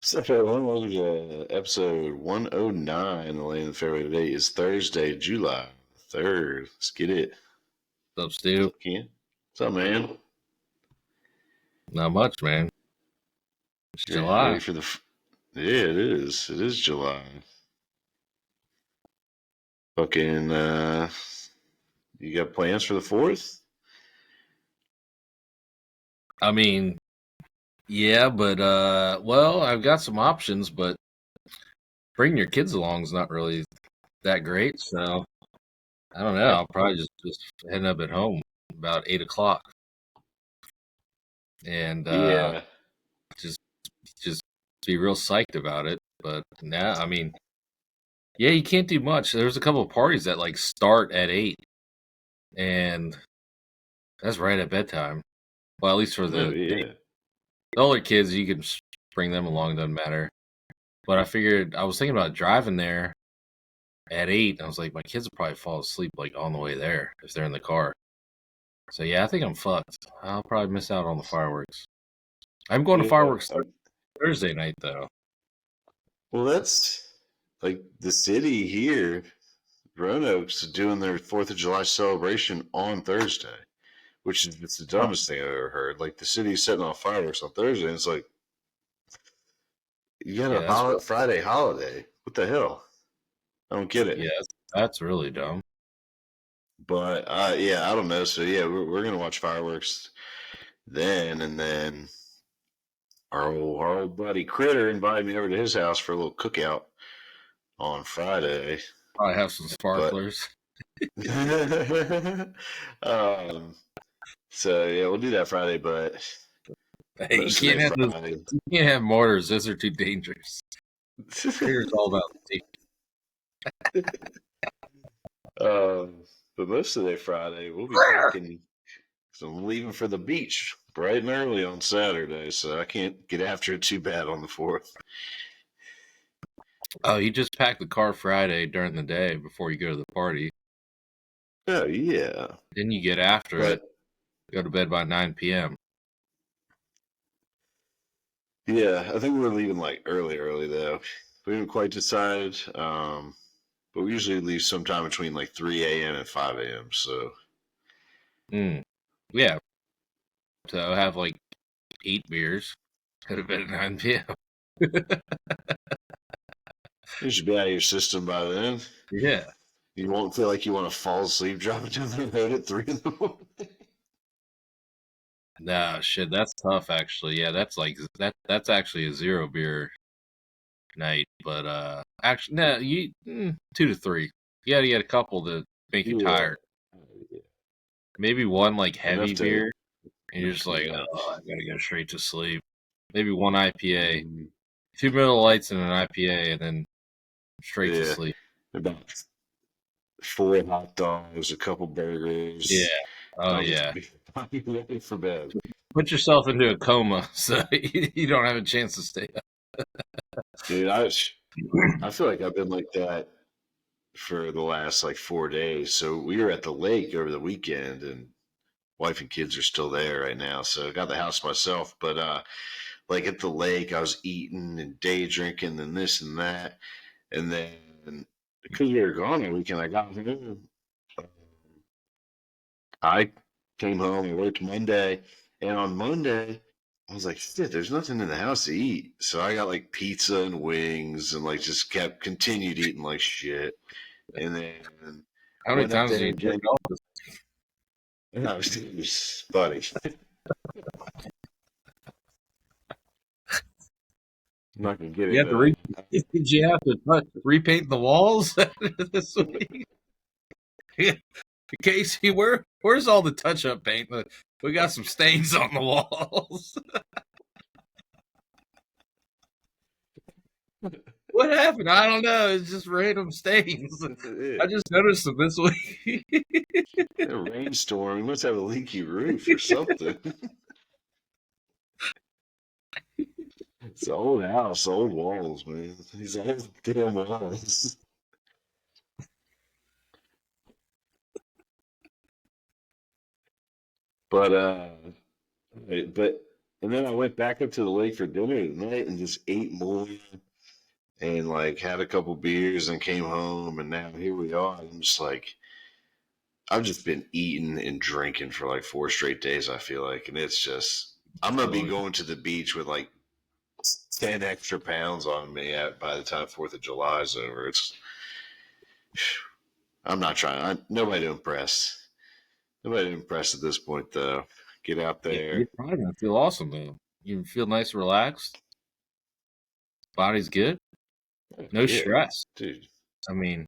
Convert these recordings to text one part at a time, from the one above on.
So, welcome to episode 109 of the Land of Fairway. Today is Thursday, July 3rd. Let's get it. What's up, What's Stu? up, Ken? What's up, man? Not much, man. It's Ready July. for Yeah, it is. It is July. Fucking, you got plans for the 4th? I mean, yeah, but well, I've got some options, but bringing your kids along is not really that great. So I don't know. I'll probably just end up at home about 8 o'clock and Yeah. just just be real psyched about it. But now, I mean, yeah, you can't do much. There's a couple of parties that like start at 8, and that's right at bedtime. Well, at least for Oh, the yeah. older kids, you can bring them along. Doesn't matter. But I figured I was thinking about driving there at 8. And I was like, my kids will probably fall asleep like on the way there if they're in the car. So yeah, I think I'm fucked. I'll probably miss out on the fireworks. I'm going to Yeah. fireworks Thursday night though. Well, that's like the city here, Roanoke's doing their 4th of July celebration on Thursday, which is just the Huh. dumbest thing I've ever heard. Like the city's setting off fireworks on Thursday, and it's like you got Yeah, a that's Friday holiday. What the hell? I don't get it. yeah, that's really dumb. But yeah, I don't know. So yeah, we're gonna watch fireworks then, and then our old buddy Critter invited me over to his house for a little cookout on Friday. Probably have some But sparklers. um, so yeah, we'll do that Friday. But Hey, most of the Friday, you can't have mortars. Those are too dangerous. Critter's all about safety. um, but most of the Friday we'll be packing. So I'm leaving for the beach bright and early on Saturday, so I can't get after it too bad on the 4th. Oh, you just pack the car Friday during the day before you go to the party. Oh yeah, Then you get after it. but Go to bed by 9 p.m. yeah, I think we're leaving like early though. We haven't quite decided, but we usually leave sometime between like 3 a.m. and 5 a.m. So Mm. Yeah, so have like 8 beers. Go to bed at 9 p.m. you should be out of your system by then. Yeah. You won't feel like you want to fall asleep driving down the road at 3 in the morning. Nah, shit, that's tough actually. Yeah, that's like that's actually a 0 beer night. But actually no, 2 to 3. You gotta get a couple to make you Yeah, tired. Maybe one like enough heavy to beer and you're just knock like, you out. oh, I gotta go straight to sleep. Maybe one IPA. Mhm. 2 Miller Lights and an IPA and then straight to Yeah, sleep. about 4 hot dogs, a couple Yeah. burgers. Oh I'll just yeah. be ready for bed. Put yourself into a coma so you don't have a chance to stay up. Dude, I feel like I've been like that for the last like 4 days. So we were at the lake over the weekend, and wife and kids are still there right now. So I got the house myself, but like at the lake, I was eating and day drinking and this and that, and then because we were gone the weekend, I got home. I came home and worked Monday, and on Monday, I was like, shit, there's nothing in the house to eat. So I got like pizza and wings and like just kept continued eating like shit. And then How many went up times do there you and jerk did, off? I was buddy. I'm not gonna get You it have to though. did you have to repaint the walls this week? Casey, where's all the touch up paint? We got some stains on the walls. What happened? I don't know. It's just random stains. I just noticed them this week. A rainstorm. We must have a leaky roof or something. It's an old house, old walls, man. These old damn walls. But but and then I went back up to the lake for dinner tonight and just ate more and like had a couple beers and came home and now here we are. I'm just like I've just been eating and drinking for like 4 straight days, I feel like, and it's just I'm gonna be Feeling going to the beach with like 10 extra pounds on me by the time Fourth of July is over. It's I'm not trying. Nobody to impress. Nobody to impress at this point, though. Get out yeah, you're there. probably gonna feel awesome though. You feel nice, relaxed. Body's good. No Yeah, stress. dude. I mean,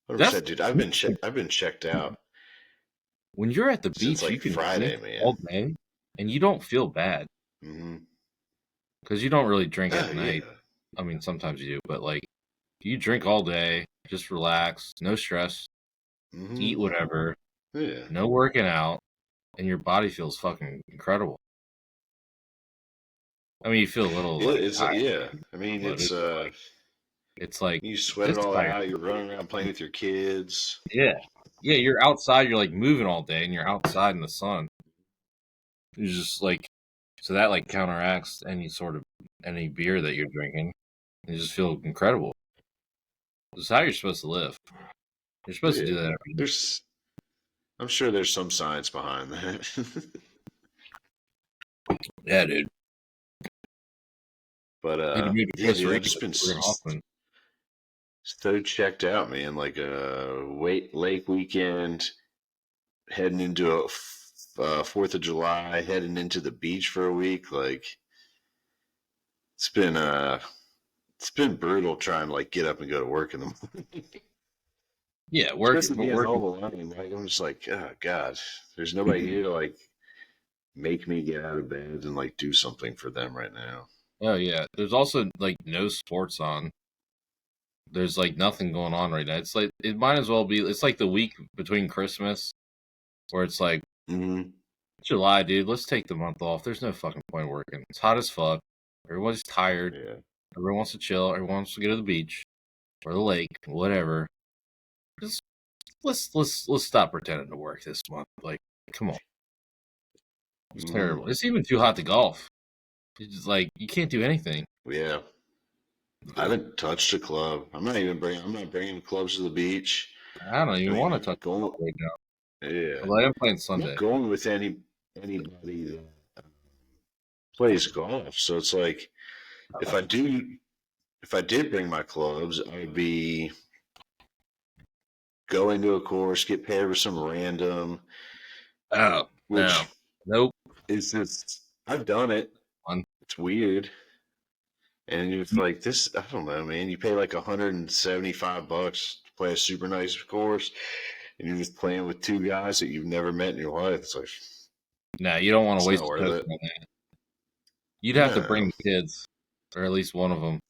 that's 100%, dude. I've been checked out when you're at the since beach, you like can Friday, drink all man. day and you don't feel bad Hmm. because you don't really drink at Oh night. yeah. I mean, sometimes you do, but like you drink all day, just relax, no stress, Hmm. eat whatever, Yeah. no working out, and your body feels fucking incredible. I mean, you feel a little like It's tired, yeah. I mean, but it's like you sweat it all satisfying. out. You're running around playing with your kids. Yeah, yeah, you're outside. You're like moving all day, and you're outside in the sun. It's just like so that like counteracts any beer that you're drinking. You just feel incredible. This is how you're supposed to live. You're supposed to do Yeah. that every day. There's. I'm sure there's some science behind that. Yeah, dude. But Need to move to yeah, Costa dude. I've Rica just been with Morgan Hoffman. so checked out, man. Like a wait lake weekend, heading into a 4th of July, heading into the beach for a week. Like it's been it's been brutal trying to like get up and go to work in the morning, Yeah, especially being working. home alone. Like I'm just like, oh god, there's nobody here to like make me get out of bed and like do something for them right now. Oh yeah. There's also like no sports on. There's like nothing going on right now. It's like it might as well be. It's like the week between Christmas, where it's like Hmm. July, dude. Let's take the month off. There's no fucking point working. It's hot as fuck. Everyone's tired. Yeah. Everyone wants to chill. Everyone wants to go to the beach or the lake, whatever. Just let's stop pretending to work this month. Like, come on, it's Hmm. terrible. It's even too hot to golf. It's just like you can't do anything. Yeah. I haven't touched a club. I'm not bringing clubs to the beach. I don't I even want to mean, touch the going. golf right now. Yeah. Although I am playing I'm not Sunday. going with anybody that plays golf. So it's like if I do if I did bring my clubs, I'd be going to a course, get paired with some random, Oh no, which nope. is just I've done it. One. It's weird. And it's like this, I don't know, man. You pay like $175 to play a super nice course, and you're just playing with two guys that you've never met in your life. It's like No, you don't want to it's not waste a worth token it. on that. You'd have to bring No. the kids, or at least one of them.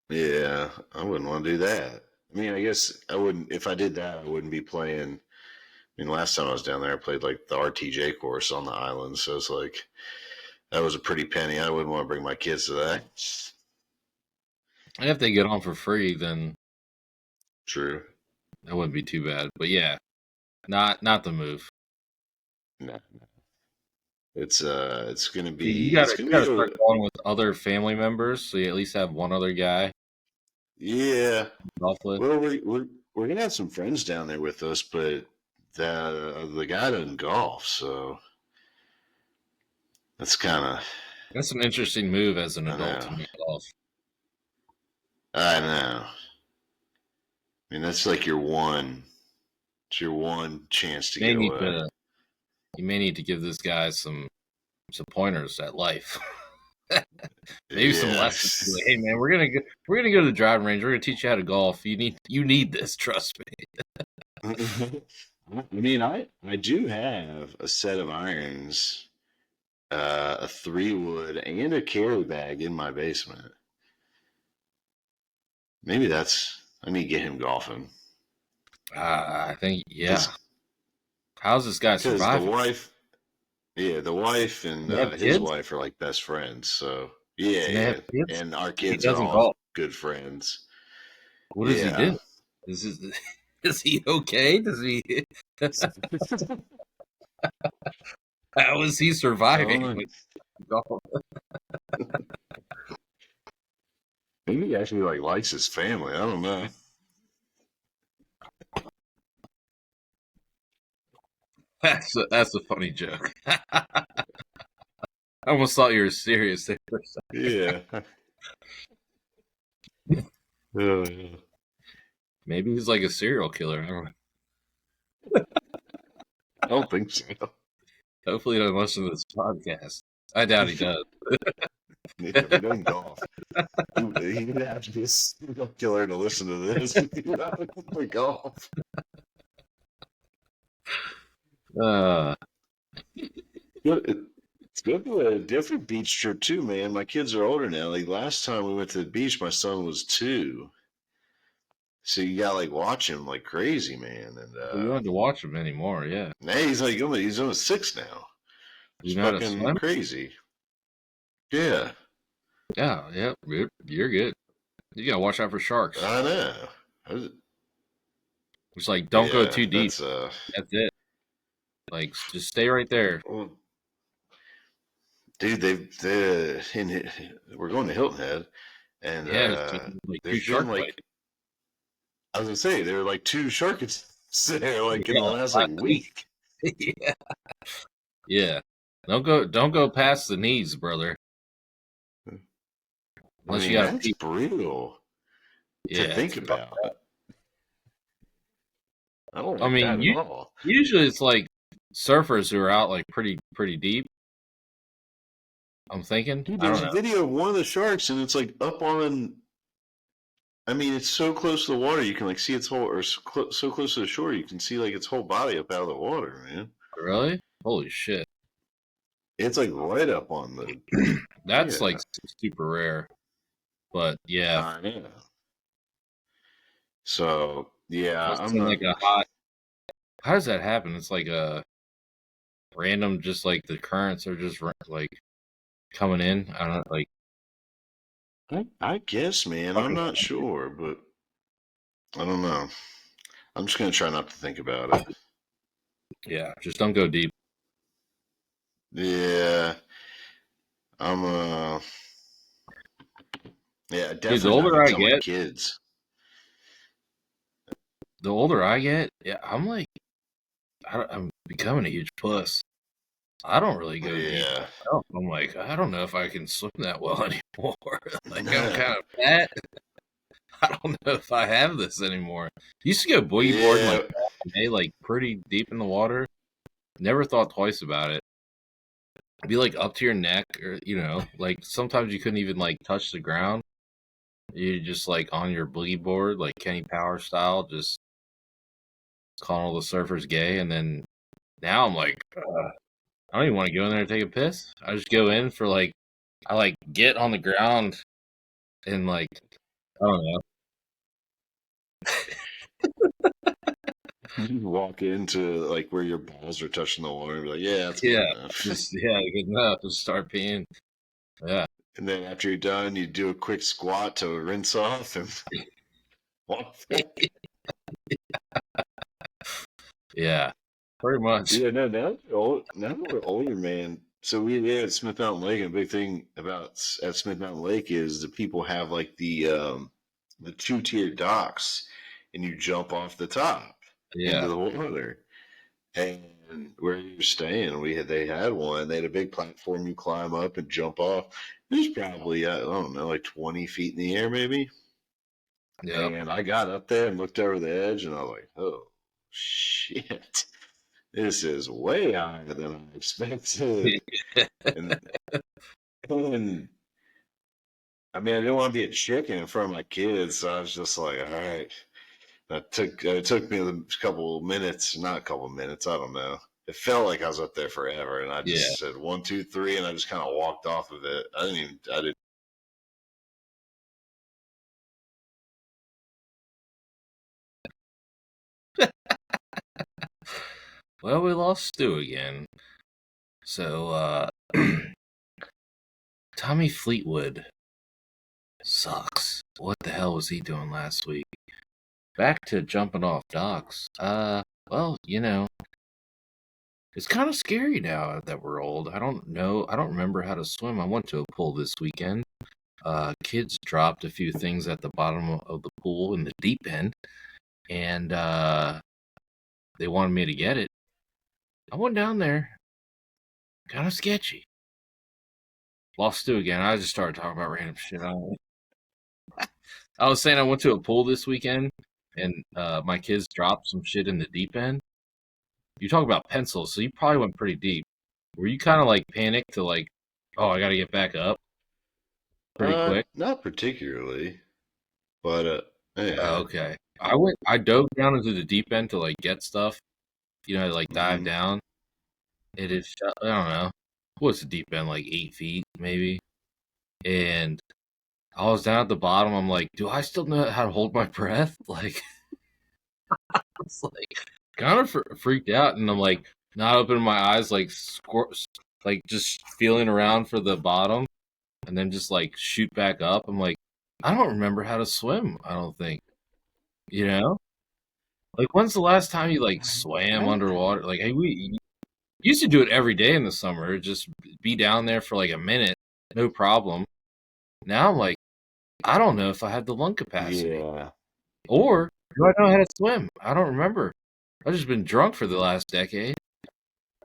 Yeah, I wouldn't want to do that. I mean, I guess I wouldn't. If I did that, I wouldn't be playing. I mean, last time I was down there, I played like the RTJ course on the island, so it's like that was a pretty penny. I wouldn't want to bring my kids to that. And if they get on for free, then True. that wouldn't be too bad. But yeah, not the move. No, it's gonna See, you be gotta it's gonna you be gotta start a, going with other family members, so you at least have one other guy to yeah. golf with. Well, we're gonna have some friends down there with us, but the guy doesn't golf, so that's kind of That's an interesting move as an I adult know. to not golf. I know. I mean, that's like it's your one chance to May get need away. to you may need to give this guy some pointers at life. Maybe some Yeah. lessons. Be like, hey man, we're gonna go to the driving range. We're gonna teach you how to golf. You need this. Trust me. I mean, I do have a set of irons, a 3 wood, and a carry bag in my basement. Maybe I need to get him golfing I think yeah. because How's this guy the surviving? wife, yeah, the wife and They have his kids, wife are like best friends. So yeah, and they have yeah, kids. and our He kids are doesn't all golf. good friends. What does he Yeah. do? Is is he okay? Does he? How is he surviving? Oh, Maybe he actually like likes his family. I don't know. That's a funny joke. I almost thought you were serious there for a second. Yeah. Oh, yeah. Maybe he's like a serial killer. I don't know. I don't think so. Hopefully, he doesn't listen to this podcast. I doubt he does. Yeah, if he doesn't golf, he'd have to be a serial killer to listen to this. He'd not to golf. uh, It's good to a different beach trip too, man. My kids are older now. Like last time we went to the beach, my son was 2, so you got like watch him like crazy, man. And we don't have to watch him anymore. Yeah, now he's almost 6 now. you It's know how to fucking swim. crazy. Yeah, Yeah, yeah, you're good. You gotta watch out for sharks. I know. It's like don't go Yeah, too deep. that's That's it. Like just stay right there. well, dude. We're going to Hilton Head, and Yeah, it's just like two there's been shark like bites. I was gonna say there were like 2 sharks there like in the Yeah, last like last week. week. Yeah, yeah. Don't go past the knees, brother. I Unless you mean, got to that's pee. brutal to Yeah, think about. I don't I like mean, that at all. usually it's like surfers who are out like pretty deep. I'm thinking. Dude, I don't there's a know. video of one of the sharks, and it's like up on. I mean, it's so close to the water, you can like see its whole, or so close to the shore, you can see like its whole body up out of the water, man. Really? Holy shit. It's like right up on the. That's like Yeah, super rare. But yeah, I know. So yeah, must I'm seem not. like a hot. How does that happen? It's like a random, just like the currents are just like coming in. I don't know, like I guess, man. I'm fucking. not sure, but I don't know. I'm just gonna try not to think about it. Yeah, just don't go deep. Yeah, I'm yeah, Dude, the definitely not older gonna I tell my get, kids. yeah, I'm like, I'm becoming a huge puss. I don't really go deep Yeah. myself. I'm like, I don't know if I can swim that well anymore. Like, I'm No. kind of fat. I don't know if I have this anymore. Used to go boogie boarding like Yeah. back in the day, like pretty deep in the water. Never thought twice about it. Be like up to your neck, or like sometimes you couldn't even like touch the ground. You just like on your boogie board, like Kenny Power style, just calling all the surfers gay. And then now I'm like, I don't even want to go in there and take a piss. I just go in for like, I like get on the ground and like, I don't know. You walk into like where your balls are touching the water and be like, yeah, that's good Yeah, enough. just yeah, good enough. Just start peeing. Yeah, And then after you're done, you do a quick squat to rinse off and walk back. yeah, pretty much. Yeah, no, now that we're older, man. So we at Smith Mountain Lake, and a big thing about at Smith Mountain Lake is the people have like the 2-tier docks, and you jump off the top into Yeah, the water. And where you're staying, they had one. They had a big platform you climb up and jump off. It was probably I don't know, like 20 feet in the air, maybe. yep. And I got up there and looked over the edge, and I was like, "Oh shit, this is way higher than I expected." And and I mean, I didn't want to be a chicken in front of my kids, so I was just like, "All right." It took me a couple minutes, not a couple minutes. I don't know. It felt like I was up there forever, and I Yeah. just said 1, 2, 3, and I just kind of walked off of it. I didn't. Well, we lost Stu again. So, Tommy Fleetwood sucks. What the hell was he doing last week? Back to jumping off docks. Well, It's kind of scary now that we're old. I don't know. I don't remember how to swim. I went to a pool this weekend. Kids dropped a few things at the bottom of the pool in the deep end, and they wanted me to get it. I went down there, kind of sketchy. Lost Stu again. I just started talking about random shit. I was saying I went to a pool this weekend, and my kids dropped some shit in the deep end. You talk about pencils, so you probably went pretty deep. Were you kind of like panicked to like, oh, I got to get back up pretty quick? Not particularly, but yeah. Okay. I dove down into the deep end to like get stuff, like dive Mm-hmm. down. It is, I don't know, what's the deep end, like 8 feet maybe? And I was down at the bottom. I'm like, do I still know how to hold my breath? Like, it's like kind of freaked out, and I'm like not opening my eyes, like like just feeling around for the bottom, and then just like shoot back up. I'm like, I don't remember how to swim. I don't think, you know. Like, when's the last time you like swam I, underwater? Like, hey, we used to do it every day in the summer. Just be down there for like a minute, no problem. Now I'm like, I don't know if I have the lung capacity, yeah. or do I know how to swim? I don't remember. I've just been drunk for the last decade.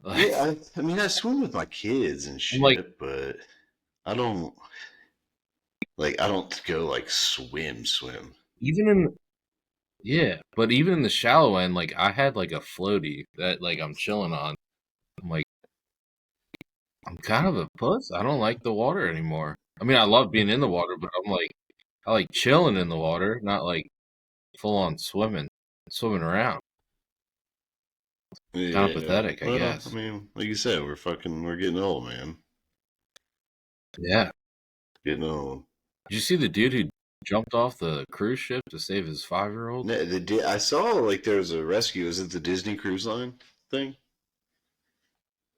Like, Yeah, I mean, I swim with my kids and I'm like, shit, but I don't I don't go like swim. even in yeah, but even in the shallow end, like I had like a floaty that like I'm chilling on. I'm like, I'm kind of a puss. I don't like the water anymore. I mean, I love being in the water, but I'm like, I like chilling in the water, not like full on swimming around. Kind of Yeah. pathetic, I Well, I guess. mean, like you said, we're getting old, man. Yeah. Getting old. Did you see the dude who jumped off the cruise ship to save his 5-year-old? No, I saw like there was a rescue. Is it the Disney Cruise Line thing?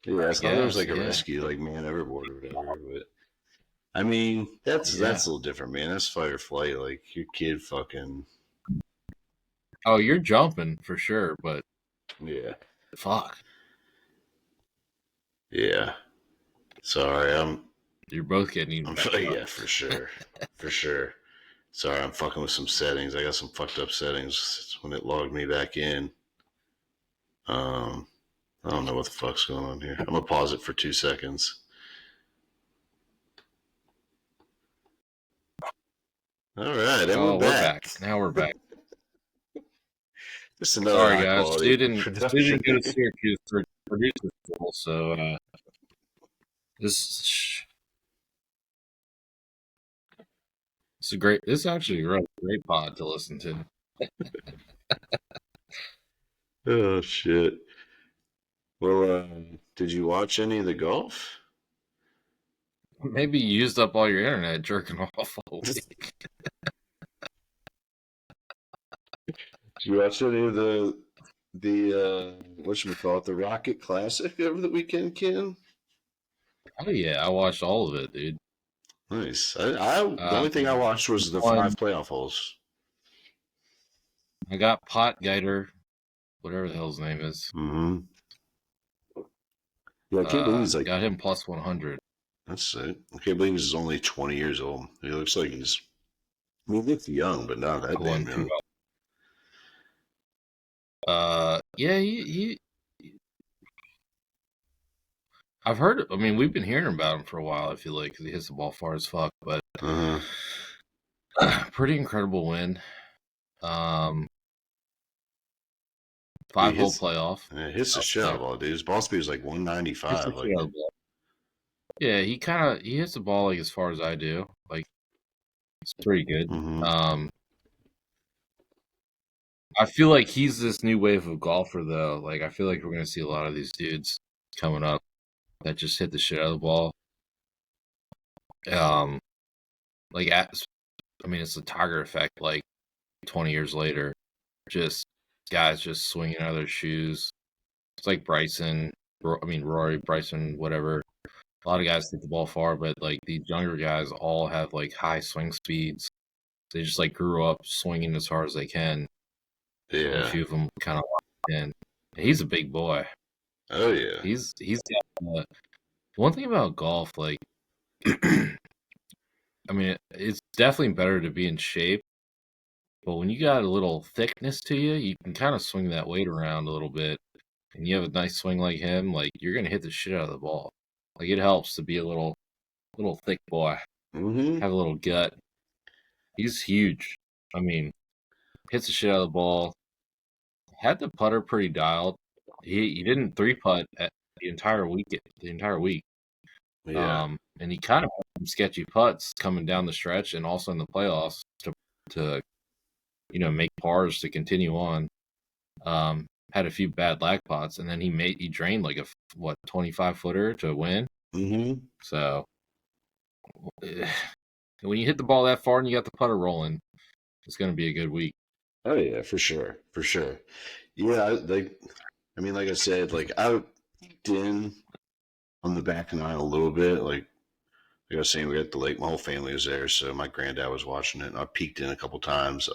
Yeah, I I saw there was guess, like a yeah. rescue, like man overboard or whatever. But I mean, Yeah. that's a little different, man. That's fight or flight. Like your kid, fucking Oh, you're jumping for sure, but yeah, fuck. yeah. Sorry, You're both getting eaten back up. yeah, for sure. Sorry, I'm fucking with some settings. I got some fucked up settings when it logged me back in. Um, I don't know what the fuck's going on here. I'm gonna pause it for 2 seconds. All right, and we're Oh, we're back. back. Now we're back. Just another Sorry, high guys. quality Stu production. didn't go to Syracuse for producer school, so this it's a great. This is actually a great pod to listen to. Oh shit. Well, did you watch any of the golf? Maybe you used up all your internet jerking off all Did week. you watch any of the whatchamacallit, the Rocket Classic over the weekend, Ken? Oh yeah, I watched all of it, dude. Nice. The only thing I watched was the One, five playoff holes. I got Pot Geiter, whatever the hell his name is. Mm-hmm. Yeah, I can't believe he's like Got him plus 100. that's it. I can't believe he's only 20 years old. He looks like he's. I mean, he looks young, but not that I won damn two. young. Yeah, I've heard. I mean, we've been hearing about him for a while. I feel like because he hits the ball far as fuck, but Uh-huh. pretty incredible win. Um, He 5 hole hits. playoff. Hits the shit out of There. all, dude. His ball speed is like Hits the 195. shit out of the ball. Yeah, he hits the ball like as far as I do. Like it's pretty good. Mm-hmm. I feel like he's this new wave of golfer though. Like I feel like we're gonna see a lot of these dudes coming up that just hit the shit out of the ball. Um, like I mean, it's the Tiger effect. Like 20 years later, just guys just swinging out of their shoes. It's like Bryson. I mean Rory, Bryson, whatever. A lot of guys hit the ball far, but like these younger guys all have like high swing speeds. They just like grew up swinging as hard as they can, and a Yeah. few of them kind of locked in. And he's a big boy. Oh yeah. He's got, one thing about golf, like, I mean, it's definitely better to be in shape, but when you got a little thickness to you, you can kind of swing that weight around a little bit, and you have a nice swing like him, like you're gonna hit the shit out of the ball. Like it helps to be a little thick boy, Mm-hmm. have a little gut. He's huge. I mean, hits the shit out of the ball. Had the putter pretty dialed. He didn't three putt at the entire week. Yeah. And he kind of had some sketchy putts coming down the stretch and also in the playoffs to make pars to continue on. Had a few bad lag pots, and then he drained like a 25-footer to win. Mm-hmm. So when you hit the ball that far and you got the putter rolling, it's going to be a good week. Oh yeah, for sure, for sure. Yeah, I mean, like I said, like I peeked in on the back nine a little bit. Like I was saying, we were at the lake. My whole family was there, so my granddad was watching it, and I peeked in a couple times.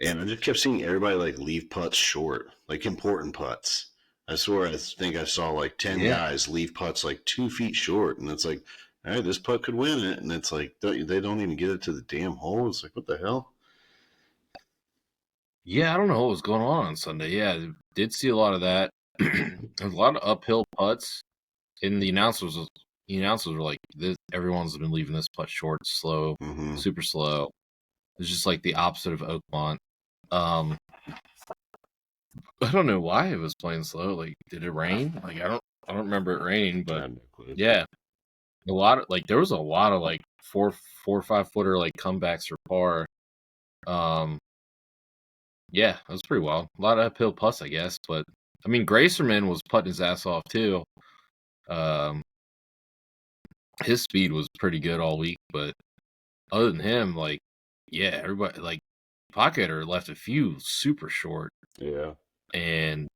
And I just kept seeing everybody like leave putts short, like important putts. I swear, I think I saw like 10 Yeah, guys leave putts like 2 feet short, and it's like, all right, this putt could win it, and it's like they don't even get it to the damn hole. It's like, what the hell? yeah. I don't know what was going on Sunday. Yeah, did see a lot of that. A lot of uphill putts. And the announcers were like, everyone's been leaving this putt short, slow, Mm-hmm. super slow. It's just like the opposite of Oakmont. Um, I don't know why it was playing slow. Like, did it rain? Like, I don't remember it raining, I but had no clue. yeah, there was a lot of like 4 or 5 footer like comebacks for par. Um, yeah, it was pretty wild. A lot of uphill putts, I guess. But I mean, Gracerman was putting his ass off too. Um, his speed was pretty good all week, but other than him, like, yeah, everybody like Pocketer left a few super short, Yeah. and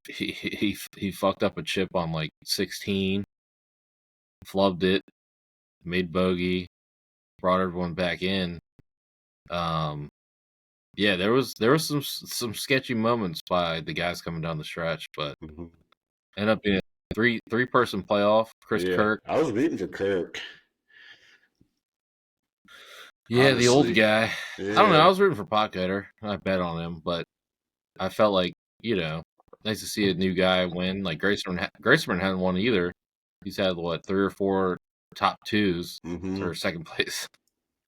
he fucked up a chip on like 16, flubbed it, made bogey, brought everyone back in. Um, yeah, there was some sketchy moments by the guys coming down the stretch, but Mm-hmm. ended up being a three person playoff. Chris Yeah. Kirk, I was rooting for Kirk, yeah, the old honestly. guy. I don't know. I Yeah. was rooting for Pocketer. I bet on him, but I felt like, nice to see a new guy win. Like Graceman hadn't won either. He's had what 3 or 4 top twos Mm-hmm. for second place.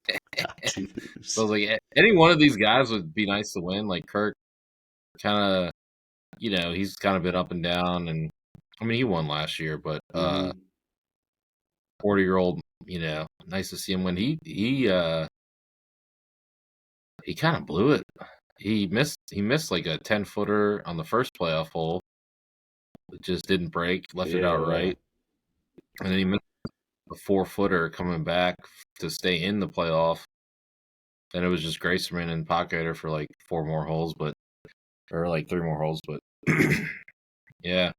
So I Tattoos. was like, any one of these guys would be nice to win. Like Kirk, kind of, he's kind of been up and down, and I mean he won last year, but Mm-hmm. 40-year-old, nice to see him win. He kind of blew it. He missed like a 10-footer on the first playoff hole. It just didn't break, left it out Yeah. right. And then he missed a 4-footer coming back to stay in the playoff. Then it was just Graceman and Pocketer for like 4 more holes, or like 3 more holes. But yeah,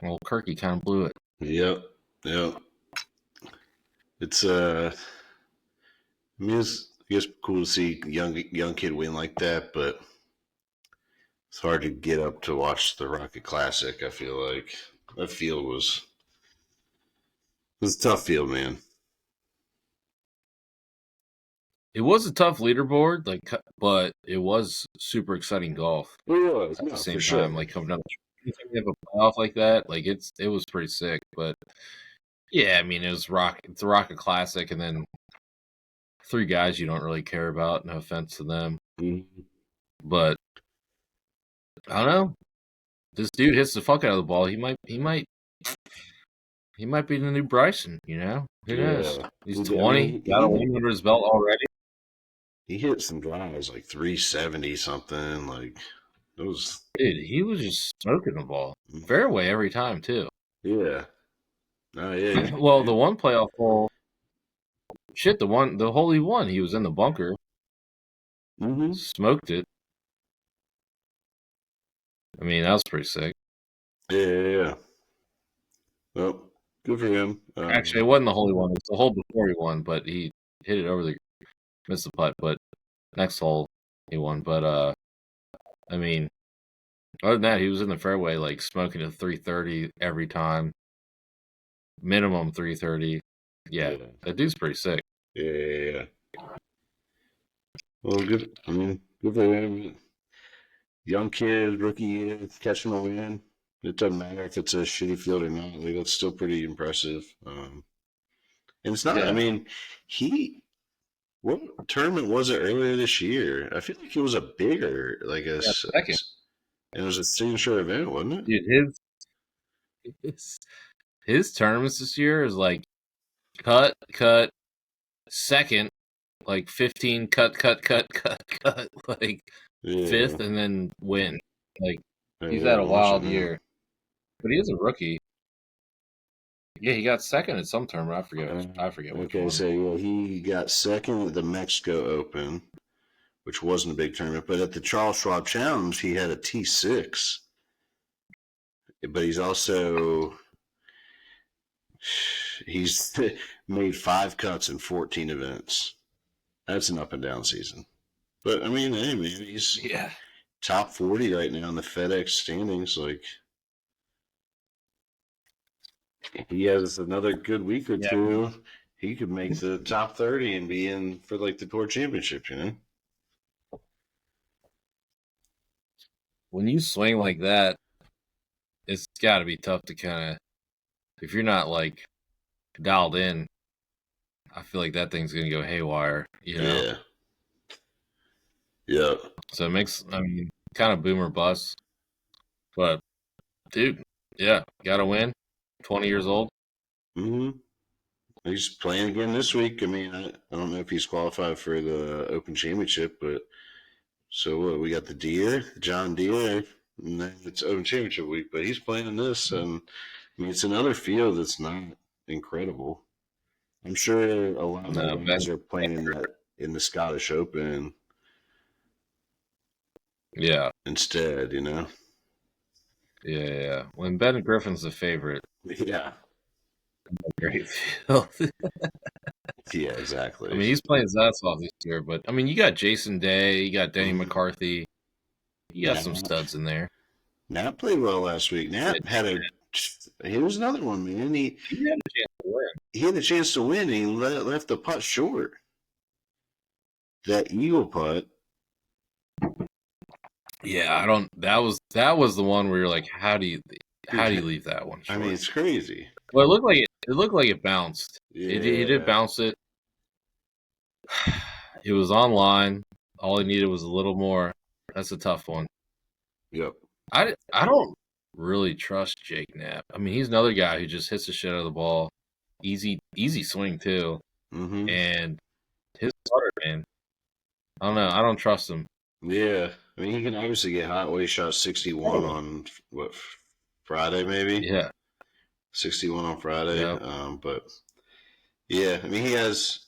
well, Kirky kind of blew it. Yep. Yep. It's I mean, it's I guess cool to see young kid win like that, but it's hard to get up to watch the Rocket Classic. I feel like that field was a tough field, man. It was a tough leaderboard, like, but it was super exciting golf It was at the no for same sure. time. Like coming down, anytime you have a playoff like that, like it was pretty sick. But yeah, I mean, it's a Rocket Classic, and then 3 guys you don't really care about. No offense to them, Mm-hmm. but I don't know. This dude hits the fuck out of the ball. He might be the new Bryson. Who knows? Yeah, He's I 20, mean got a win under his belt already. he hit some drives like 370 something. Like it was. Dude, he was just smoking the ball fairway every time too. Yeah. Oh yeah. Well, the one playoff hole, shit, the hole he won, he was in the bunker, Mm-hmm. smoked it. I mean, that was pretty sick. Yeah, yeah, yeah. Well, good for him. Actually, it wasn't the hole he won. It's the hole before he won, but he hit it over missed the putt. But next hole he won. But I mean, Other than that, he was in the fairway, like smoking a 330 every time, minimum 330. Yeah, Yeah, that dude's pretty sick. yeah, yeah, yeah. Well, good. I mean, good for him. Young kid, rookie year, catching a win. It doesn't matter if it's a shitty field or not. Like that's still pretty impressive. And it's not. I Yeah, mean, he. What tournament was it earlier this year? I feel like it was a bigger, like a. yeah, second, It was a signature event, wasn't it? dude. His his tournaments this year is like cut, second, like 15, cut, like Yeah, fifth, and then win. Like he's yeah. had a I'm wild watching him. year, but he is a rookie. Yeah, he got second at some tournament. I forget which Okay, one. so yeah, he got second at the Mexico Open, which wasn't a big tournament, but at the Charles Schwab Challenge, he had a T6. But he's made 5 cuts in 14 events. That's an up and down season. But I mean, hey man, he's Yeah, top 40 right now in the FedEx standings. Like he has another good week or yeah. two, he could make the top 30 and be in for like the tour championship. You know? When you swing like that, it's got to be tough to kind of if you're not like dialed in. I feel like that thing's gonna go haywire. Yeah, yeah. So it makes I mean kind of boomer bust. But dude, yeah, gotta win. 20 years old. hmm He's playing again this week. I mean, I don't know if he's qualified for the Open Championship, but so what? We got the Deere, John Deere, and then it's Open Championship week. But he's playing in this, and I mean, it's another field that's not incredible. I'm sure a lot more No, guys are playing in that in the Scottish Open yeah, instead. You know? yeah. When Ben Griffin's the favorite, Yeah. great field. Yeah. I Exactly. mean, he's playing his ass off this year, but I mean, you got Jason Day, you got Denny Mm-hmm. McCarthy, you got some Nap. studs in there. Nap played well last week. Yeah, Nap had a. Here's another one, man. he had a chance to win. He had a chance to win, and he left the putt short. That eagle putt. Yeah, I don't. That was the one where you're like, how do you Dude, leave that one I mean, short? it's crazy. Well, it looked like it bounced. He did Yeah. bounce it. It was online. All he needed was a little more. That's a tough one. Yep. I don't really trust Jake Knapp. I mean, he's another guy who just hits the shit out of the ball. Easy swing too. Mm-hmm. And his putter, man. I don't know. I don't trust him. Yeah. I mean, he can obviously get hot. Well, he shot 61 on what Friday, maybe Yeah. 61 on Friday. Yeah. But yeah, I mean, he has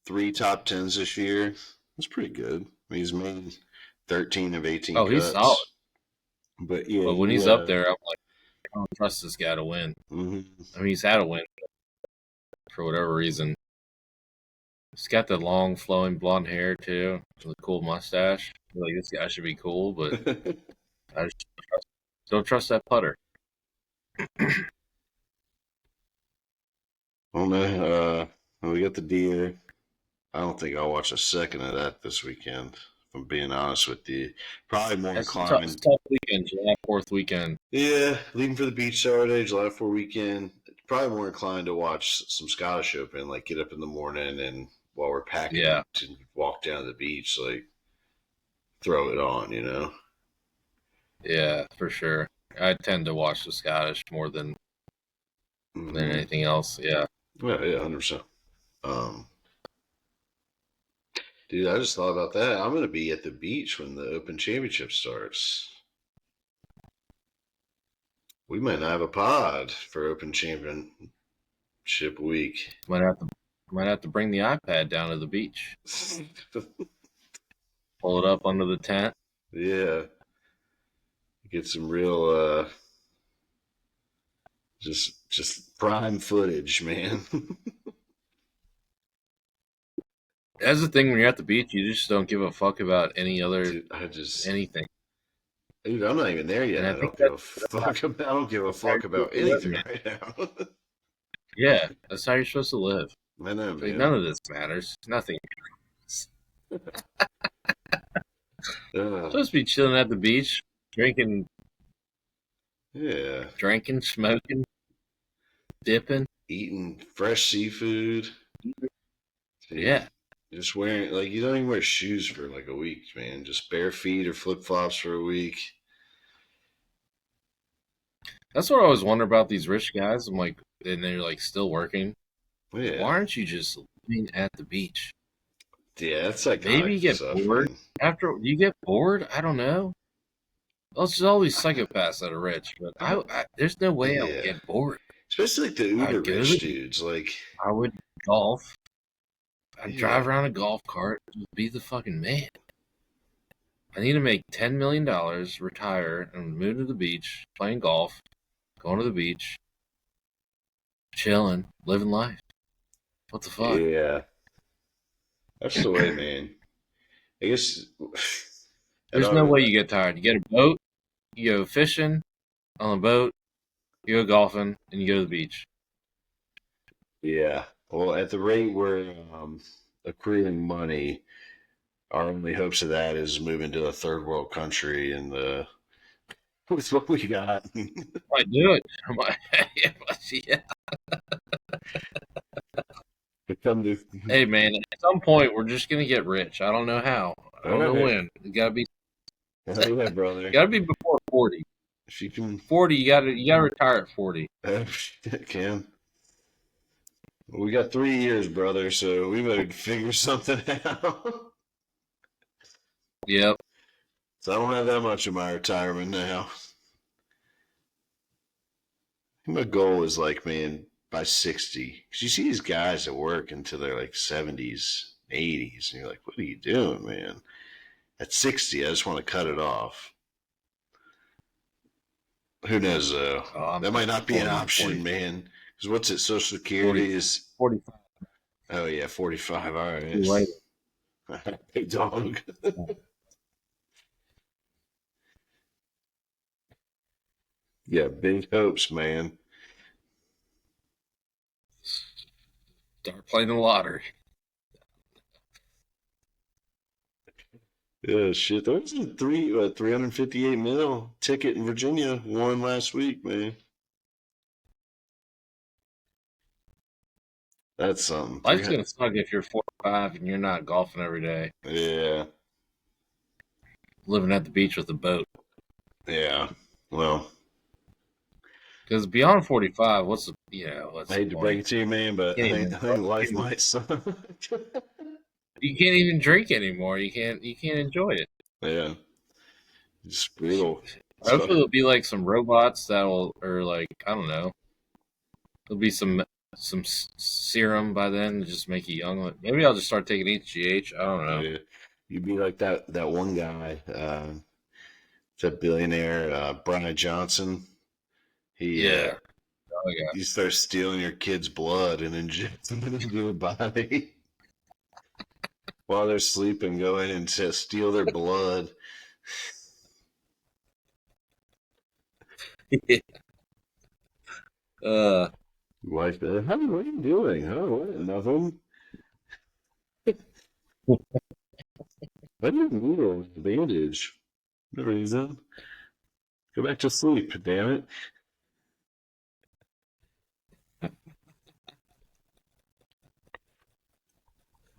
3 top 10s this year. That's pretty good. I mean, he's made 13 of 18 Oh, he's solid. cuts. But yeah, But when he he's up there, I'm like, I don't trust this guy to win. mhm. I mean, he's had a win for whatever reason. He's got the long, flowing blonde hair too, with a cool mustache. I feel like this guy should be cool, but I just don't trust that putter. Oh no, we got the deer. I don't think I'll watch a second of that this weekend. If I'm being honest with you, probably more It's inclined. a tough weekend, July 4th weekend. Yeah, leaving for the beach Saturday, July 4 weekend. Probably more inclined to watch some Scottish Open, like get up in the morning and while we're packing Yeah, to walk down to the beach, like throw it on, you know. yeah, for sure. I tend to watch the Scottish more than Mm-hmm. anything else. Yeah. Yeah, yeah, 100%. Um, Dude, I just thought about that. I'm gonna be at the beach when the Open Championship starts. We might not have a pod for Open Championship week. Might have to might have to bring the iPad down to the beach. Pull it up under the tent. Yeah, get some real just prime footage, man. That's the thing when you're at the beach, you just don't give a fuck about any other Dude, I just anything. Dude, I'm not even there And yet. I I think don't give that's, a fuck about. I don't give a that's how fuck you're supposed about to live, anything man. right now. Yeah, that's how you're supposed to live. I know, Like man. none of this matters. Nothing. Uh, Supposed to be chilling at the beach, drinking, yeah, smoking, dipping. eating fresh seafood. See, Yeah, just wearing like you don't even wear shoes for like a week, man. Just bare feet or flip flops for a week. that's what I always wonder about these rich guys. I'm like, and they're like still working. Like, Yeah, why aren't you just living at the beach? yeah, that's Maybe you psychotic get stuff, bored. man. After you get bored, I don't know. Well, it's just all these psychopaths that are rich, but I don't. there's no way I would Yeah, get bored. especially like the I uber would go to rich the beach. dudes. Like, I would golf. I'd yeah, drive around a golf cart, just be the fucking man. I need to make $10 million, retire, and move to the beach, playing golf, going to the beach, chilling, living life. What the fuck? yeah, that's the way, man. I guess. I There's no don't. way you get tired. You get a boat, you go fishing on a boat, you go golfing, and you go to the beach. Yeah. Well, at the rate we're accruing money, our only hopes of that is moving to a third world country and with what we got. I might do it. I might, yeah. Become the Hey man, at some point we're just gonna get rich. I don't know how. I all don't know right. when. It Hell yeah, brother. gotta be before 40. If you can, 40, you gotta retire at 40. can. We got 3 years, brother. So we better figure something out. Yep. So I don't have that much of my retirement now. My goal is like, man, by 60. Because you see these guys that work until they're like 70s, 80s, and you're like, what are you doing, man? At 60, I just want to cut it off. Who knows, though? Oh, I'm That might not be an 40, option, 40, man. Because what's it? Social 40, Security is, 45 oh, yeah, 45. All right. later. Hey, dog. Yeah, big hopes, man. Start playing the lottery. Yeah, shit. There was a 358 mil ticket in Virginia won last week, man. That's something. Life's gonna suck if you're 45 and you're not golfing every day, Yeah, living at the beach with a boat. yeah. Well, Because beyond 45, I what's the hate to break point? it to you, man, but You can't even, I think you life can't even, might suck. you can't even drink anymore. You can't enjoy it. Yeah, it's brutal. Hopefully So, there'll be like some robots or like I don't know, there'll be some serum by then to just make you young. Like, maybe I'll just start taking HGH. I don't know. yeah, you'd be like that one guy, that billionaire, Brian Johnson. He Yeah. Oh yeah. you start stealing your kid's blood and injecting it into their body while they're sleeping. Go in and just steal their blood. uh, Wife, honey, what are you doing? Huh? What? Nothing. I didn't need a bandage. No reason. Go back to sleep, damn it.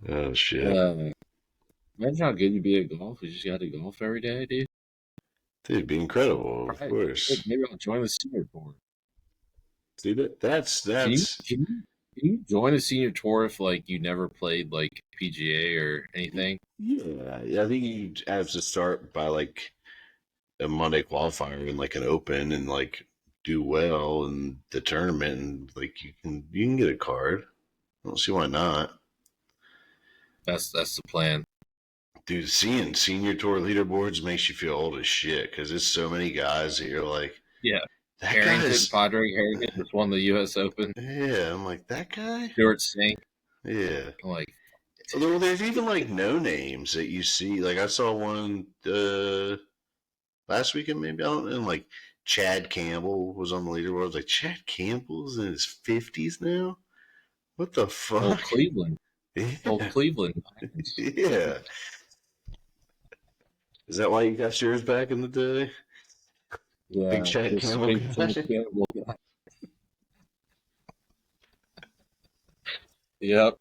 Oh shit. uh, imagine how good you'd be at golf. You just got to golf every day, dude. Dude, it'd be incredible, of Right. course. Maybe I'll join the senior tour. See that Can you that's can you can you join a senior tour if like you never played like PGA or anything? yeah. I think you have to start by like a Monday qualifier and like an open and like do well in the tournament and like you can get a card. I don't see why not. That's the plan. Dude, seeing senior tour leaderboards makes you feel old as shit because there's so many guys that you're like, Yeah. that Harrington, guy's, Padre Harrington just won the U.S. Open. yeah. I'm like, that guy? Stuart Sink. Yeah. I'm like, Although there's even like no names that you see. Like I saw one, last weekend, maybe. I don't know. And like Chad Campbell was on the leaderboard. I was like, Chad Campbell's in his 50s now? What the Old fuck? Cleveland, old Yeah. Cleveland. Yeah. Is that why you got yours back in the day? Big Yeah, Chad this Campbell big guy? Chad Campbell guy. Yep.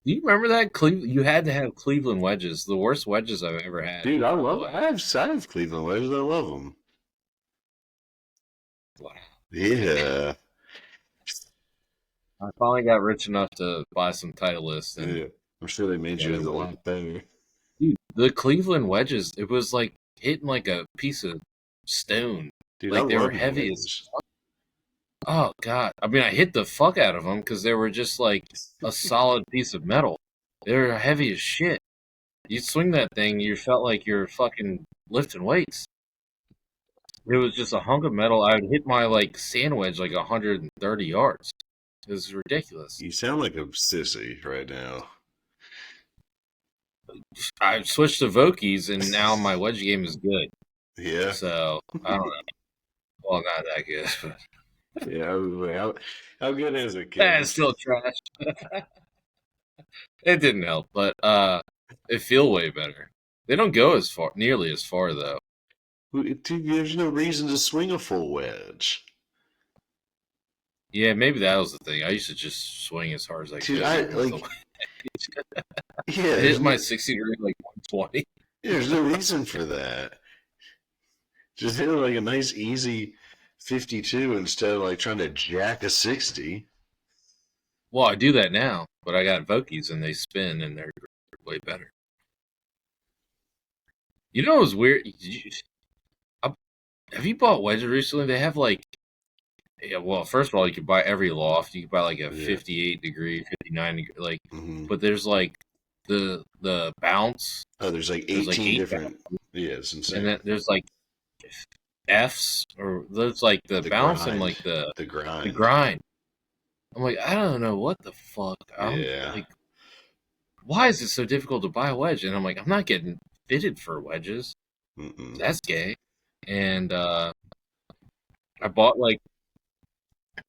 Do you remember that Cleveland? You had to have Cleveland wedges, the worst wedges I've ever had. Dude, I By the love way, I have Cleveland wedges. I love them. wow. Yeah. I finally got rich enough to buy some Titleist, and Yeah. I'm sure they made yeah, they yours a were, lot better. dude. The Cleveland wedges, it was like hitting like a piece of stone. Dude, I Like they were love my heavy as. wedges. Oh God! I mean, I hit the fuck out of them because they were just like a solid piece of metal. They were heavy as shit. You swing that thing, you felt like you're fucking lifting weights. It was just a hunk of metal. I would hit my like sand wedge like 130 yards. It was ridiculous. You sound like a sissy right now. I switched to Vokies, and now my wedge game is good. Yeah. So I don't know. Well, not that good, but Yeah. How good is it, it's kid? still trash. It didn't help, but it feel way better. They don't go as far, nearly as far though. Dude, there's no reason to swing a full wedge. Yeah, maybe that was the thing. I used to just swing as hard as I Dude, could, I even with the. like, yeah, I hit my 60 degree like 120. there's no reason for that. Just hit it like a nice, easy 52 instead of like trying to jack a 60. Well, I do that now, but I got Vokies and they spin and they're way better. You know, it was weird. Have you bought wedges recently? They have like, yeah. Well, first of all, you could buy every loft. You could buy like a Yeah. 58 degree, 59 degree, like. Hmm. But there's like the bounce. Oh, there's like There's like 18 eight, different. Yeah, it's and then insane. there's like Fs or there's like the The bounce and grind. like The the grind. grind. I'm like, I don't know what the fuck. I'm Yeah. like, why is it so difficult to buy a wedge? And I'm like, I'm not getting fitted for wedges. Mm-mm. That's gay. And I bought like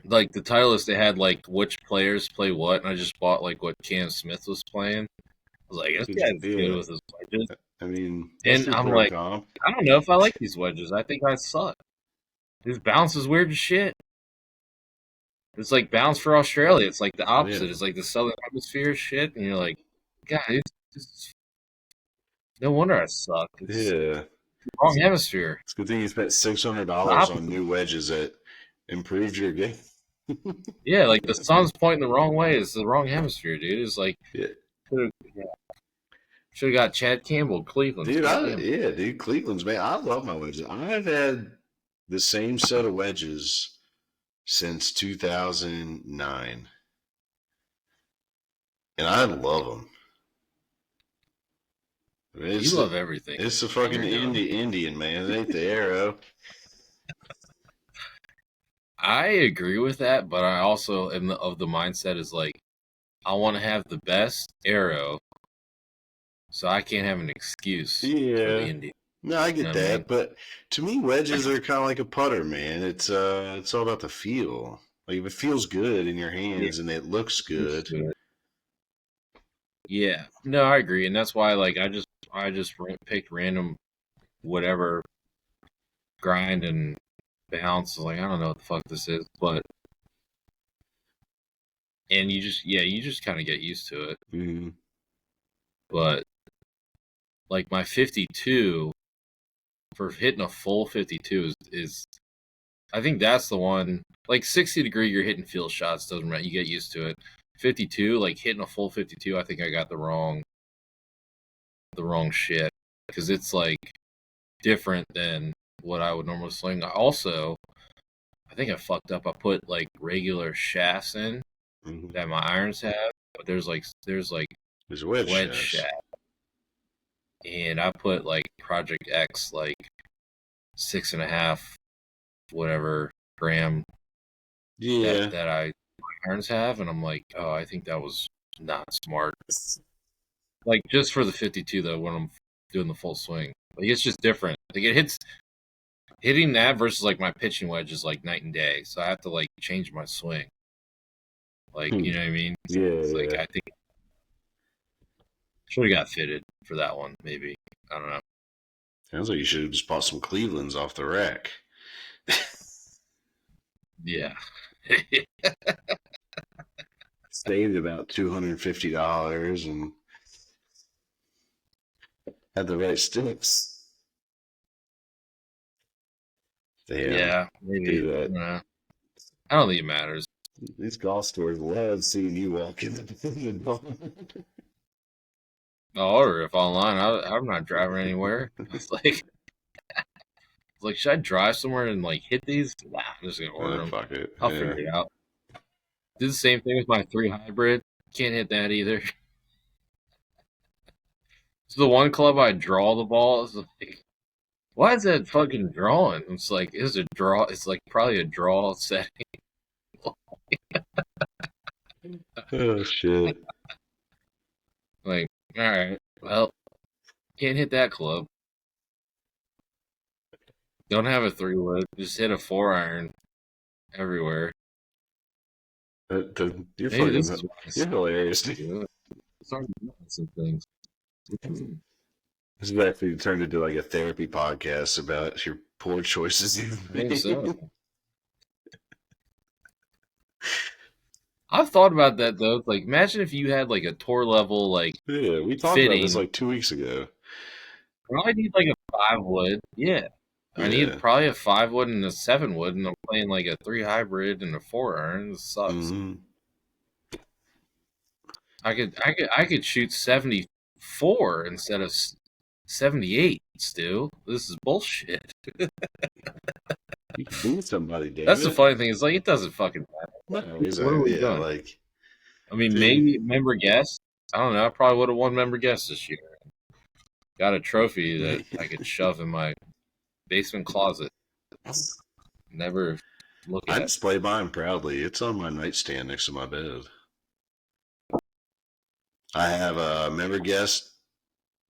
the Titleist. They had like which players play what, and I just bought like what Cam Smith was playing. I was like, this guy's good Yeah. with his wedges. I mean, that's And your I'm pro like, comp. I don't know if I like these wedges. I think I suck. His bounce is weird as shit. It's like bounce for Australia. It's like the Yeah. opposite. It's like the Southern Hemisphere shit, and you're like, God, no wonder I suck. It's Yeah. the wrong hemisphere. It's a good thing you spent The $600 on opposite. new wedges that improved your game. Yeah, like the sun's pointing the wrong way. It's the wrong hemisphere, dude. It's like Yeah. should have got Chad Campbell, Cleveland's. Dude, Goddamn. yeah, dude, Cleveland's man. I love my wedges. I've had the same set of wedges since 2009, and I love them. I mean, You love everything it's the when fucking you're young. Indian man. It ain't the arrow. I agree with that, but I also am of the mindset is like I want to have the best arrow, so I can't have an excuse for the Yeah, Indian. no, I You know get what I mean? that, but to me, wedges are kind of like a putter, man. It's all about the feel. Like if it feels good in your Yeah, hands and it looks used good. to it. Yeah, no, I agree, and that's why like I just picked random whatever grind and bounce. Like I don't know what the fuck this is, but and you just kind of get used to it. Mm, But like my 52 for hitting a full 52 is I think that's the one. Like 60 degree, you're hitting field shots doesn't matter. You get used to it. 52, like hitting a full 52, I think I got the wrong shit because it's like different than what I would normally swing. I think I fucked up. I put like regular shafts in mm. that my irons have, but there's like There's wedge wedge shafts. shaft, and I put like Project X like 6.5 whatever gram that Yeah. that I irons have, and I'm like, oh, I think that was not smart. Like just for the 52 though, when I'm doing the full swing, like it's just different. Like it hits. hitting that versus like my pitching wedge is like night and day. So I have to like change my swing. Like, Hmm. you know what I mean? So Yeah, it's like yeah. I think should have got fitted for that one, maybe. I don't know. Sounds like you should have just bought some Clevelands off the rack. Yeah. Saved about $250 and had the right sticks. Damn, Yeah, maybe. dude, I don't know. I don't think it matters. these golf stores love seeing you walk in the door. I'll order it online. I'm not driving anywhere. It's like, should I drive somewhere and like hit these? Nah, I'm just gonna order them. Fuck it. I'll Yeah. figure it out. Did the same thing with my 3 hybrid. Can't hit that either. So the one club I draw the ball is like, why is that fucking drawing? It's like, it's a draw. It's like probably a draw setting. Oh shit. Like, all right, well, can't hit that club. Don't have a 3 wood. Just hit a 4 iron everywhere. You're Maybe fucking. this is why I You're suck. hilarious, dude. Started doing some things. This is actually turned into like a therapy podcast about your poor choices you've I think so. made. I've thought about that though. Like, imagine if you had like a tour level like Yeah, we talked about this fitting. like 2 weeks ago. Probably need like a 5 wood. Yeah, I need Yeah. probably a 5 wood and a 7 wood, and I'm playing like a 3 hybrid and a 4 iron. This sucks. Mm-hmm. I could shoot 74 instead of 78. Still, this is bullshit. You can beat somebody, damn That's the it. funny thing. Is like it doesn't fucking matter. No, What are we yeah, doing? like, I mean, dude. maybe member guest. I don't know. I probably would have won member guest this year. Got a trophy that I could shove in my basement closet. Never look I at. display mine proudly. It's on my nightstand next to my bed. I have a member guest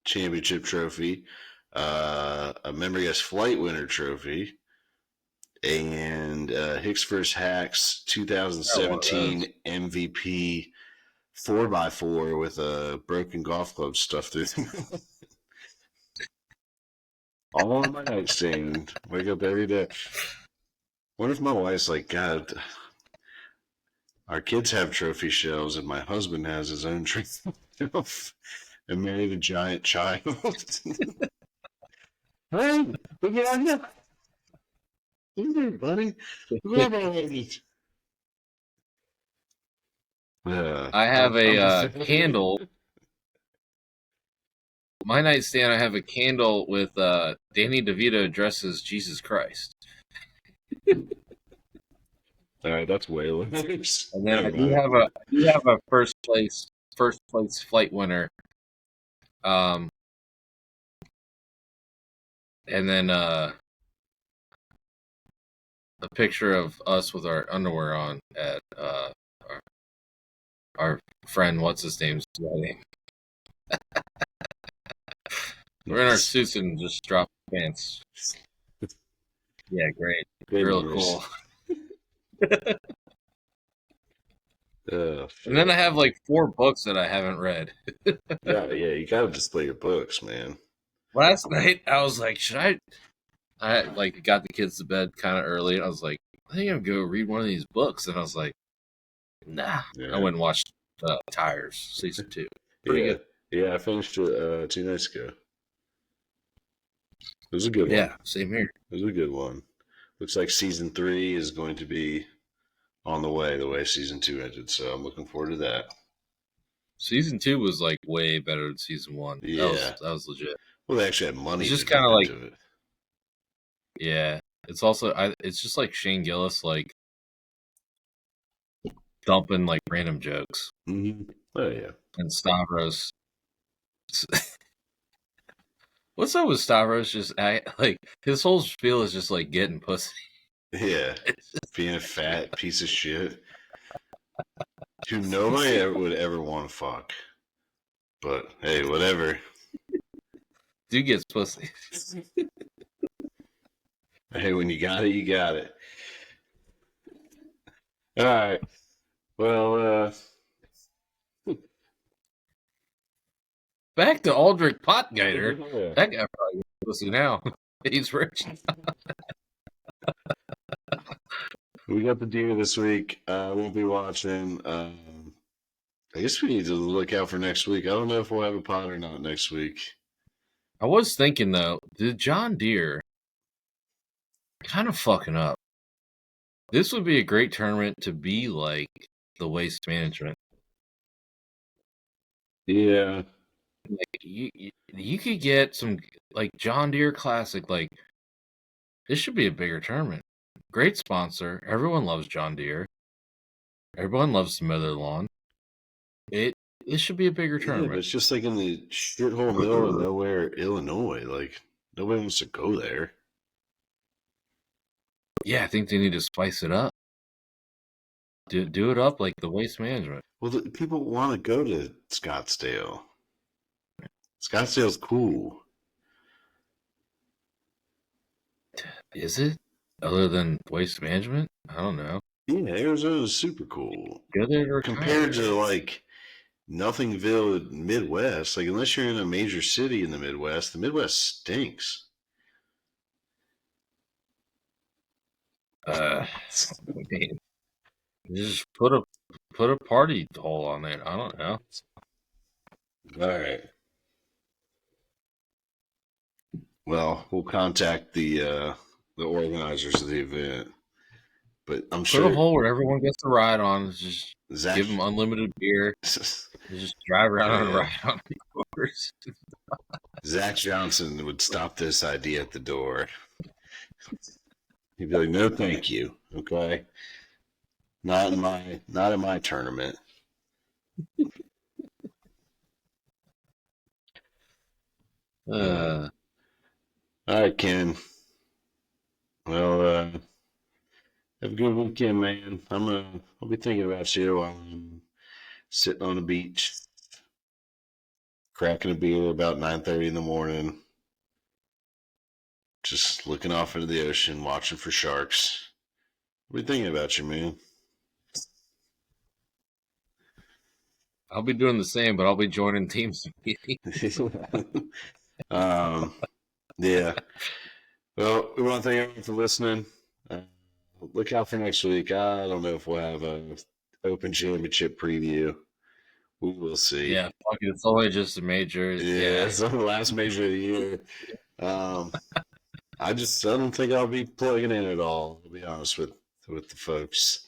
championship trophy, a member guest flight winner trophy, and Hicks vs. Hacks Got one of those. 2017 MVP 4x4 with a broken golf club stuffed through. All on my nightstand. Wake up every day. What if my wife's like, God, our kids have trophy shelves and my husband has his own trophy shelf and married a giant child? Hey, look at that. Look at buddy. Look at that. I have a I'm candle. My nightstand. I have a candle with Danny DeVito dressed as Jesus Christ, All right, that's way less. and then Never mind. I do have a first place flight winner. Um, and then a picture of us with our underwear on at our friend, what's his name's wedding. We're in our suits and just drop pants. Yeah, great. Great Real memories. cool. Oh, And then I shit. have like 4 books that I haven't read. Yeah, you gotta display your books, man. Last night I was like, should I like got the kids to bed kind of early and I was like, I think I'm gonna go read one of these books, and I was like, nah. I Yeah, went and watched Tires season 2. Pretty yeah, good. yeah. I finished it 2 nights ago. It was a good one. Yeah, same here. It was a good one. Looks like season 3 is going to be on the way season 2 ended. So I'm looking forward to that. Season 2 was like way better than season 1. Yeah. That was legit. Well, they actually had It's money to just kind dump of like, into it. yeah. It's also it's just like Shane Gillis like dumping like random jokes, Mm-hmm. Oh yeah. and Stavros. What's up with Stavros? Just like his whole spiel is just like getting pussy. Yeah. Being a fat piece of shit who nobody would ever want to fuck. But hey, whatever. Dude gets pussy. Hey, when you got it, you got it. All right. Well, Back to Aldrich Potgieter. yeah. That guy probably listen now. He's rich. We got the deer this week. We'll be watching. I guess we need to look out for next week. I don't know if we'll have a pod or not next week. I was thinking though, the John Deere kind of fucking up. This would be a great tournament to be like the waste management. Yeah. Like you could get some like John Deere Classic. Like this should be a bigger tournament. Great sponsor. Everyone loves John Deere. Everyone loves to mow their lawn. It this should be a bigger Yeah, but tournament. it's just like in the shithole middle of nowhere, Illinois. Like, nobody wants to go there. Yeah, I think they need to spice it up. Do it up like the waste management. Well, people want to go to Scottsdale. Scottsdale's cool. Is it? Other than waste management? I don't know. Yeah, Arizona's super cool. Go there to Compared retire. to, like, Nothingville, Midwest. Like, unless you're in a major city in the Midwest stinks. I mean, just put a party hole on it. I don't know. All right. Well, we'll contact the organizers of the event, but I'm Put a sure hole where everyone gets to ride on. Just Zach. give them unlimited beer. Just drive around and Yeah, ride on the course. Zach Johnson would stop this idea at the door. He'd be like, "No, thank you. Okay, not in my tournament." Uh, Uh, all right, Ken. Well, have a good weekend, man. I'll be thinking about you while I'm sitting on the beach, cracking a beer about 9:30 in the morning, just looking off into the ocean, watching for sharks. I'll be thinking about you, man. I'll be doing the same, but I'll be joining teams meeting. um, yeah. Well, we want to thank everyone for listening. Uh, look out for next week. I don't know if we'll have a Open Championship preview. We will see. Yeah, fuck it. It's only just a major. Yeah, Yeah. it's the last major of the year. Um, I don't think I'll be plugging in at all. To be honest with the folks,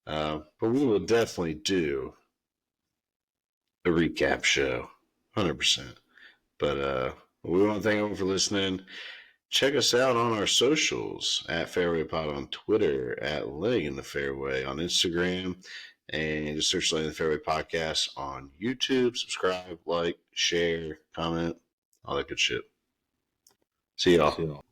but we will definitely do a recap show, 100%. But we want to thank everyone for listening. Check us out on our socials at Fairway Pod on Twitter, at Laying in the Fairway on Instagram, and just search Laying in the Fairway Podcast on YouTube. Subscribe, like, share, comment, all that good shit. See y'all. So.